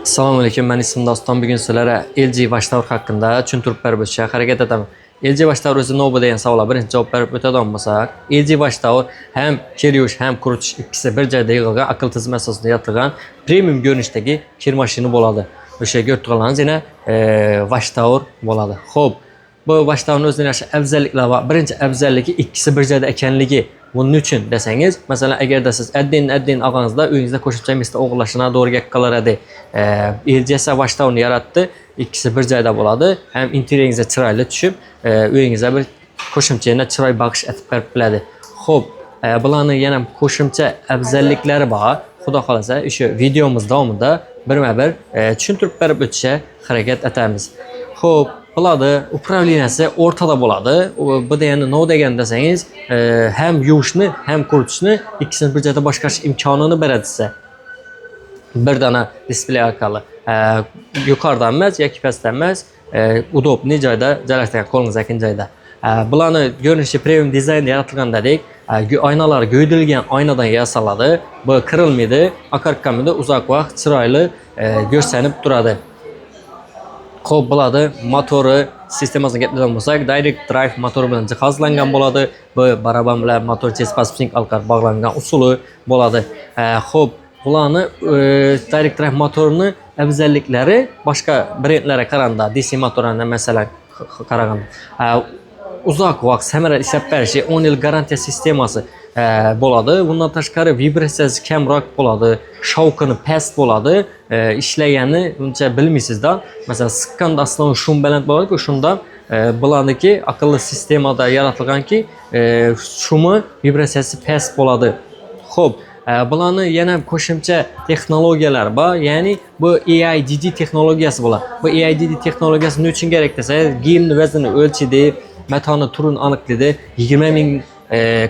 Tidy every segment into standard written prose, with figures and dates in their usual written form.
Assalomu alaykum, men ismim Doston. Bugun sizlarga LG Washtowr haqida tushuntirib berib o'tishga harakat etaman. LG Washtowr o'zi nima degan savolga birinchi javob berib o'tadigan bo'lsak, LG Washtowr ham kir yuvish ham quritish ikkisi bir joyda yig'ilgan aql tizimi asosida yaratilgan premium ko'rinishdagi kir mashini bo'ladi. O'sha ko'rib yana Washtowr bo'ladi. Xo'p, bu Washtowrning o'zining yaxshi afzalliklari bor. Birinchi afzalligi ikkisi bir joyda ekanligi. Bunun için desangiz, masalan, agarda siz adden og'anizda uyingizda qo'shimcha misli o'g'irlashini to'g'ri qilar edi. LG esa Washtowrni yaratdi. İkisi bir joyda bo'ladi. Ham interyeringizga chiroyli tushib, uyingizga bir qo'shimcha yana chiroy bag'ish etib berib biladi. Xo'p, bularning yana qo'shimcha afzalliklari bor. Xudo xolasa, o'sha videomiz davomida birma-bir tushuntirib berib o'tishga harakat etamiz. Xo'p, bularni upravleniyasi o'rtada bo'ladi. Bu degani nima degan desangiz, ham yuvishni, ham quritishni ikkisini bir joyda boshqarish imkonini beradi sizga. Bir dana displey orqali yuqoridan emas yoki pastdan emas, udobniy joyda joylashtirgan, qo'lingizga yaqin joyda. Bularni ko'rinishi premium dizaynda yaratilgan dedik. Aynalar g'o'ydilgan oynadan yasaladi. Bu qirilmaydi, oqarqamida uzoq vaqt chiroyli ko'rsanib turadi. Xo'p, bo'ladi. Motori sistemasini gapiradigan bo'lsak, direct drive motori bilan jihozlangan bo'ladi. Bu baraban bilan motor chespas spring orqali bog'langan usuli bo'ladi. Xo'p, bularni direct drive motorini afzalliklari boshqa brendlarga qaraganda, DC motorlarga masalan qaraganda uzoq vaqt samarali ishlab berishi, 10 yil garantiya sistemasi bo'ladi. Bundan tashqari vibratsiyasi kamroq bo'ladi, shovqini past bo'ladi. Ishlagani uncha bilmaysizda. Masalan, siqqanda aslida shum baland bo'ladi, shundan bularniki aqlli sistemada yaratilganki, shumi vibratsiyasi past bo'ladi. Xo'p, bularni yana qo'shimcha texnologiyalar bor. Ya'ni bu AIDD texnologiyasi bo'ladi. Bu AIDD texnologiyasi nima uchun kerak desa, giyimni vaznini o'lchidi, metonni turini aniqladi, 20 ming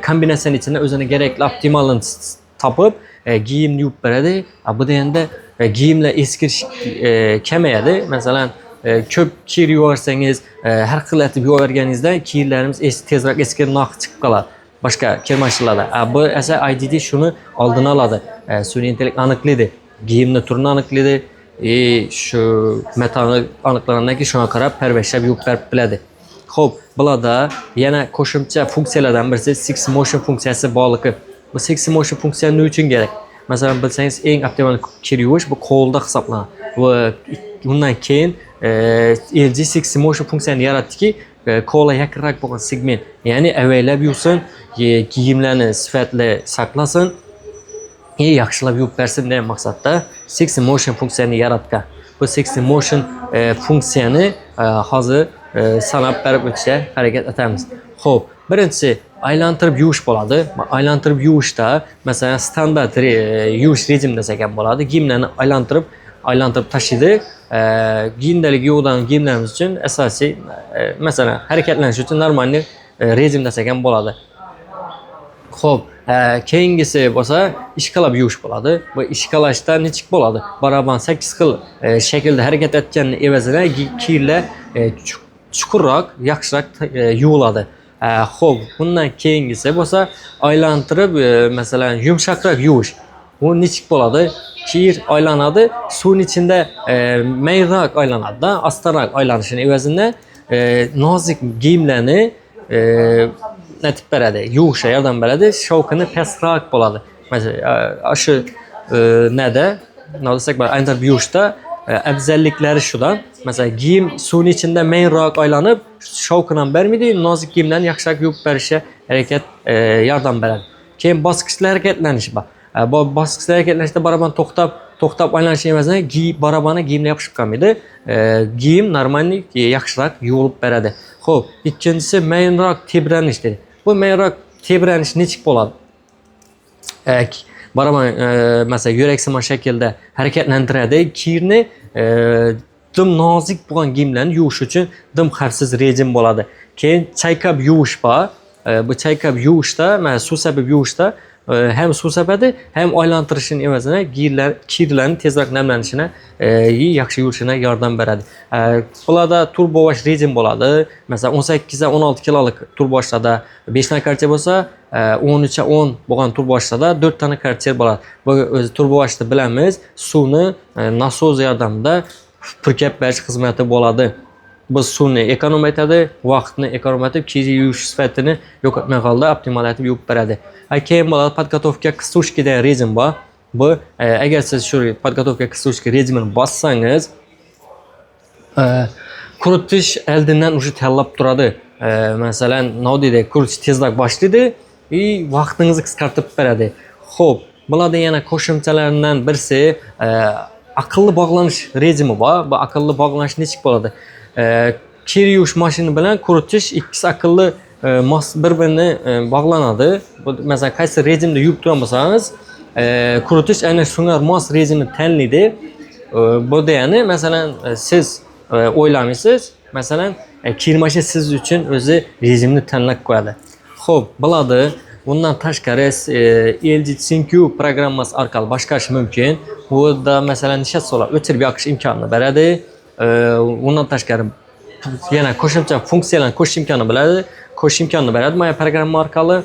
kombinatsiya ichida o'zini kerakli optimalini topib giyimni yuvib beradi. Bu deganda giyimlar eskirish kamayadi. Masalan, ko'p kir yuvarsangiz, har xil etib yuvarganingizda kirlarimiz tezroq eskirib chiqib qoladi. Boshqa kir mashinlarda. Bu esa IDD shuni oldini oladi. Sun'iy intellekt aniqlaydi, giyimni turini aniqlaydi, shu metonni aniqlagandan keyin shunga qarab parvarishlab yuvib berib biladi. Xo'p, bularda yana qo'shimcha funksiyalardan birisi Six Motion funksiyasi borligi. Bu Six Motion funksiyasi nima uchun kerak? Masalan, bilsangiz, eng optimal kir yuvish bu qo'lda hisoblanadi. Va undan keyin LG Six Motion funksiyasini yaratdiki, qo'lga yaqinroq bo'lgan segment, ya'ni avaylab yuvsin, kiyimlarni sifatli saqlasin, yaxshilab yuvib bersin degan maqsadda Six Motion funksiyasini yaratgan. Bu Six Motion funksiyani hozir sanab berib o'tishga harakat etamiz. Xo'p, birinchisi aylantirib yuvish bo'ladi. Aylantirib yuvishda, masalan, standart yuvish rejim desak ham bo'ladi. Kiyimlarni aylantirib tashlaydi. Kiyimdagi yuvgan kiyimlarimiz uchun asosiy, masalan, harakatlanish uchun normal rejim desak ham bo'ladi. Xo'p, keyingisi bo'lsa ishqalab yuvish bo'ladi. Bu ishqalashda nechik bo'ladi? Baraban 8 xil shaklda harakat etgan evaziga kiyimlar chuqurroq, yaxshiroq yuviladi. Xo'p, bundan keyingisi bo'lsa aylantirib, masalan, yumshoqroq yuvish. Bu nechik bo'ladi? Kir aylanadi, suvning ichida mayroq aylanadi-da, astaroq aylanishini evazida nozik kiyimlarni netib beradi, yuvishga yordam beradi, shovqini pastroq bo'ladi. Masalan, shu nada, nima desak, aylantirib yuvishda afzalliklari shudan. Masalan, kiyim suvning ichida mayroq aylanib, shovqin ham bermaydi, nozik kiyimlarni yaxshiroq yuvib berishga harakat yordam beradi. Keyin bosqichlar harakatlanishi bor. Bu bosqichlar harakatlanishda baraban to'xtab aylanish emasdan barabani kiyimga yopishib qolmaydi. Kiyim normal yaxshiroq yuvilib beradi. Xo'p, ikkinchisi mayroq tebranish dedi. Bu mayroq tebranish nechik bo'ladi? Baraban masalan yuraksimon shaklda harakatlantiradi. Kirni dim nozik bo'lgan kiyimlarni yuvish uchun dim xavfsiz rejim bo'ladi. Keyin chayqab yuvish bor. Bu chayqab yuvishda, mana suv sepib yuvishda hem suv sepadi, hem aylantirishning evaziga kirlarning tezroq namlanishini, yaxshi yurishine yordam beradi. Bularda turbo wash rejim bo'ladi. Mesela 18 ga 16 kilolik turbo washlarda 5 ta karcher bo'lsa, 13 ga 10 bo'lgan turbo washlarda 4 ta karcher bo'ladi. Bu turbo washda bilamiz, suvni nasos yordamida purkab berish xizmati bo'ladi. Bu suvni ekonom etadi, vaqtni ekonom etib, kir yuvish sifatini yo'qotmay holda optimal etib yuvib beradi. Keyin bo'ladi podgotovka к сушке degan rejim bor. Bu agar siz shu podgotovka к сушке rejimini bossangiz, quritish oldindan уже tanlab turadi. Masalan, nodida quritish tezroq boshlaydi va vaqtingizni qisqartib beradi. Xo'p, bularda yana qo'shimchalardan birisi aqlli bog'lanish rejimi bor. Bu aqlli bog'lanish nechik bo'ladi? Kir yuvish mashini bilan quritish ikkisi aqlli bir-birini bog'lanadi. Bu masalan qaysi rejimda yuvib turgan bo'lsangiz, quritish aynan shunga mos rejimni tanlaydi. Bu degani masalan siz o'ylamaysiz, masalan kir mashini siz uchun o'zi rejimni tanlab qo'yadi. Xo'p, bo'ladi. Bundan tashqari LG ThinQ programmasi orqali boshqarish mumkin. Bu da masalan nishatsolar o'chirib yoqish imkonini beradi. Bundan tashqari yana qo'shimcha funksiyalarni qo'shish imkonini beradi. Mana programma orqali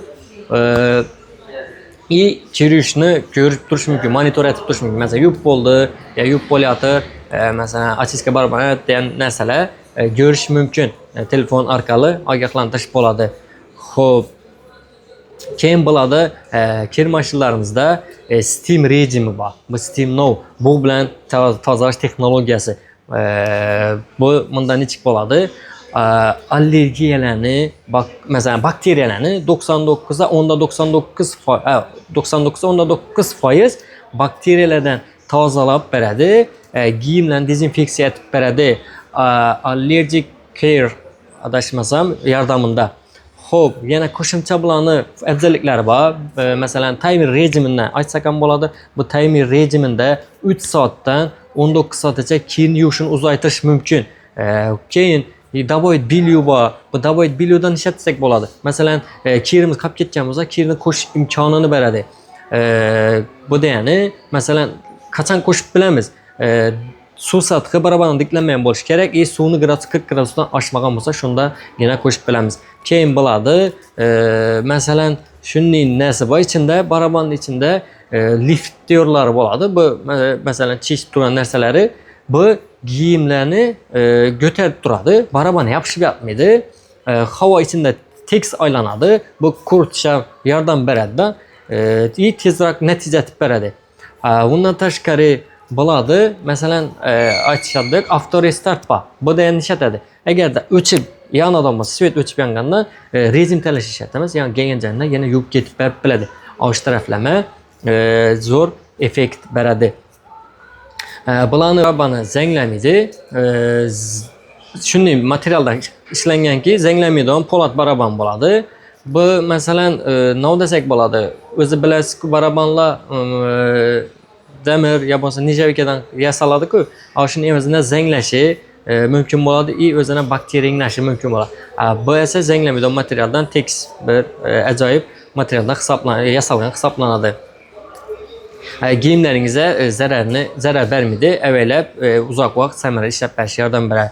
kir yuvishni ko'rib turish mumkin, monitor etib turish mumkin. Masalan, yuvib bo'ldi, ya yuvib bo'layotir, masalan, ochiska barmoq degan narsalar ko'rish mumkin. Telefon orqali ogohlantirish bo'ladi. Xo'p, keyin bo'ladi, kir mashinalarimizda Steam rejimi bor. Bu Steam Now, bu bilan tozalash texnologiyasi. Bu bundan nechik bo'ladi? Allergiyalarni, masalan, bakteriyalarni 99.9% bakteriyalardan tozalab beradi, kiyimlarni dezinfeksiya etib beradi. Allergic Care adashmasam yordamida. Xo'p, yana qo'shimcha bularni afzalliklari bor. Masalan, timer rejimidan aytsak ham bo'ladi. Bu timer rejimida 3 soatdan 19 soatgacha kirni yuvishni uzaytirish mumkin. Keyin Daboid Bilyu bor. Bu Daboid Bilyudan ishlatsak bo'ladi. Masalan, kirimiz qolib ketgan bo'lsa, kirni qo'shish imkonini beradi. Bu degani, masalan, qachon qo'shib bilamiz? Suv sathi barabaran diklanmagan bo'lishi kerak. Suvni gradus 40 gradusdan oshmagan bo'lsa, shunda yana qo'shib bilamiz. Keyin bo'ladi, masalan, shunday narsa bor ichida, barabanning ichida lift diyorlari bo'ladi. Bu masalan, chishib turgan narsalari bu kiyimlarni ko'tarib turadi. Baraban yopishib yotmaydi. Havo ichida tekis aylanadi. Bu quritishga yordam beradi-da, tezroq natija etib beradi. Bundan tashqari bo'ladi, masalan, aytishadek, auto restart bor. Bu da ishlatadi. Agarda o'chib yonidan bo'lsa, svet o'chib yongandan rejim tanlash ishlatamiz. Ya'ni kelgan joydan yana yuvib ketib berib biladi. Osh taraflama zo'r effekt beradi. Bularni rabani zanglamaydi. Shunday materialdan ishlanganki, zanglamaydigan po'lat baraban bo'ladi. Bu masalan, nima desak bo'ladi? O'zi bilasiz-ku, barabanlar demir ya bo'lmasa nijavikadan yasaladi-ku. Shuni evaziga zanglashi mumkin bo'ladi, o'zini bakteriyanglashi mumkin bo'ladi. Bu esa zanglamaydigan materialdan tekis bir ajoyib materialdan yasalgan hisoblanadi. Kiyimlaringizga zarar bermaydi, avaylab uzoq vaqt samarali ishlab berishga yordam beradi.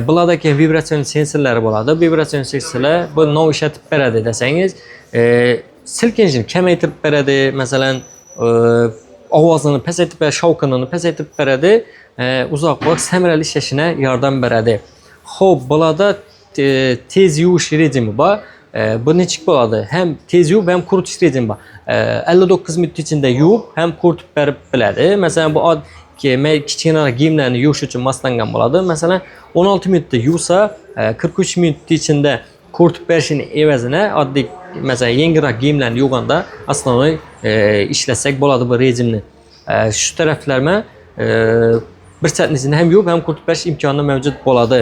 Bularda keyin vibratsion sensorlari bo'ladi. Vibratsion sensorlar bu nov ishlatib beradi desangiz, silkinishni kamaytirib beradi, masalan, ovozini pasaytirib beradi, shovqinini pasaytirib beradi, uzoq vaqt samarali ishlashine yordam beradi. Xo'p, bularda tez yuvish rejimi bor. Bu nechik bo'ladi? Hem tez yuvib, hem quritish rejimi bor. 59 minut ichida yuvib, hem quritib berib biladi. Masalan, bu kichkina kiyimlarni yuvish uchun moslangan bo'ladi. Masalan, 16 minutda yuvsa, 43 minut ichida quritib berishini evazini oddiy, masalan, yengilroq kiyimlarni yuvganda asosiy ishlasak bo'ladi bu rejimni. Shu taraflarma bir soatning ichida ham yuvib, ham quritib berish imkoni mavjud bo'ladi.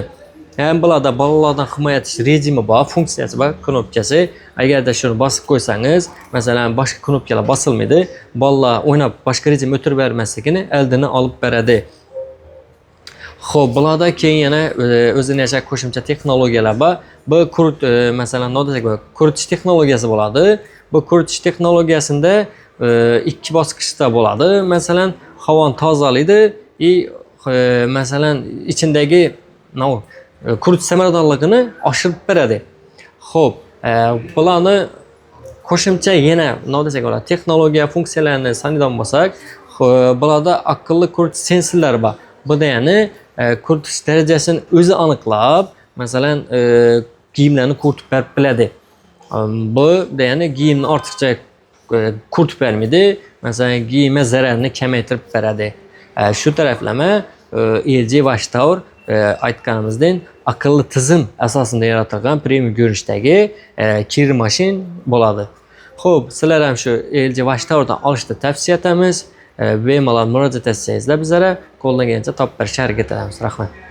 Hem bularda bolalardan himoya etish rejimi bor, funksiyasi bor, knopkasi. Agarda shuni bosib qo'ysangiz, masalan, boshqa knopkalar bosilmaydi, bolalar o'ynab boshqa rejim o'tirib bermasligini oldini olib beradi. Xo'p, bularda keyin yana o'zining yarasha qo'shimcha texnologiyalar bor. Bu masalan, quritish texnologiyasi bo'ladi. Bu quritish texnologiyasida ikki bosqichda bo'ladi. Masalan, havoni tozalaydi masalan, ichindagi quritish samaradorligini oshirib beradi. Xo'p, bularni qo'shimcha yana texnologiya funksiyalarini sanaydigan bo'lsak, bularda aqlli quritish sensorlari bor. Bu degani quritish darajasini o'zi aniqlab, masalan, kiyimlarni quritib berib biladi. Bu degani kiyimni ortiqcha quritib bermaydi, masalan, kiyimga zararni kamaytirib beradi. Shu taraflama LG Watchtower aytganimizdek aqlli tizim asosida yaratilgan premium ko'rinishdagi kir mashin bo'ladi. Xo'p, sizlar ham shu LG Watchtowerdan olishni tavsiya etamiz. Bemalol murojaat etsangizlar bizlarga qo'ldan kelgancha topib berishga harakat etamiz. Rahmat.